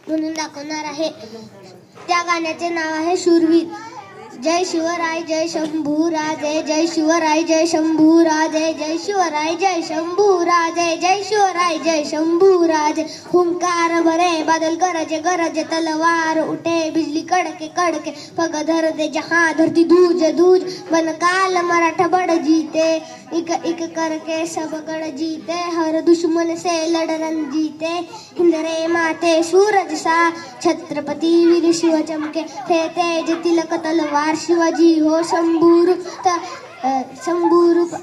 म्हणून दाखवणार आहे. त्या गाण्याचे नाव आहे शूरवीर. जय शिवराय जय शंभूराजे, जय शिवराय जय शंभूराजे, जय शिवराय जय शंभूराजे, जय शिवराय जय शंभूराजे. हुंकार भरे बादल गरजे गरजे, तलवार उठे बिजली कड़के कड़के, पग धर दे जहां धरती धूज धूज, बन काल मराठा बड़ जीते, एक एक करके सब गढ़ जीते, हर दुश्मन से लड़ जीते. हिंद रे माते सूरज सा, छत्रपति वीर शिव चमके, थे तेज तिलक तलवार शिवाजी हो शंभूरूप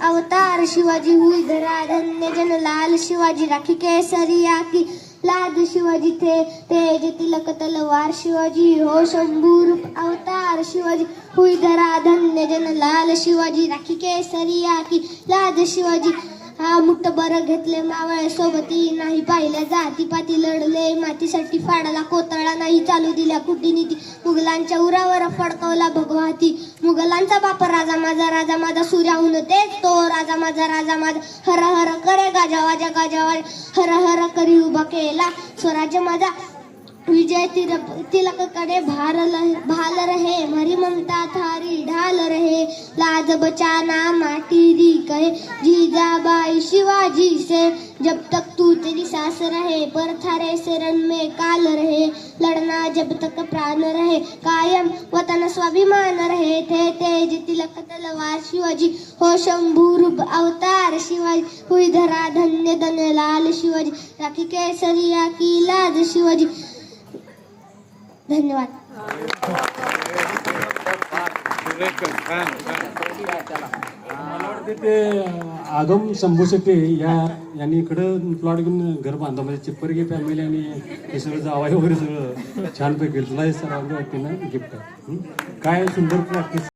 अवतार शिवाजी हुई धरा धन्य जन लाल शिवाजी राखी केसरिया की लाद शिवाजी थे तेज तिलक तलवार शिवाजी हो शंभूरूप अवतार शिवाजी हुई धरा धन्य जन लाल शिवाजी राखी केसरिया की लाद शिवाजी. हा मुठभर घेतले मावळे सोबती, नाही पाहिल्या जाती पाती, लढले मातीसाठी फाडला कोतळा, नाही चालू दिल्या कुटीनीती, मुघलांच्या उरावर फडकवला भगवाती. मुघलांचा बाप राजा माझा सूर्याहून तेच तो राजा माझा हर हर करे गाजावाजा गाजावाजा, हर हर करी उभा केला स्वराज्य माझा. विजय तिलक कडे भाल रहे, मरी ममता थारी ढाल रहे, लाज बचाना माटी दी कहे जीजाबाई शिवाजी से, जब तक तू तेरी सांस रहे पर थारे से रण में काल रहे, लड़ना जब तक प्राण रहे कायम वतन स्वाभिमान रहे, थे तेज तिलक तलवार शिवाजी हो शंभूरूप अवतार शिवाजी हुई धरा धन्य धन लाल शिवाजी राखी केसरिया की लाज शिवाजी. धन्यवाद. मला वाटते ते आगम शंभू शेट्टी यांनी इकडं प्लॉट घेऊन घर बांधलं, म्हणजे चिप्परगी फॅमिली आणि हे सगळं जावाई वगैरे सगळं छानपैकी तुला हे सर वाटते ना गिफ्ट काय सुंदर प्रॅक्टिस.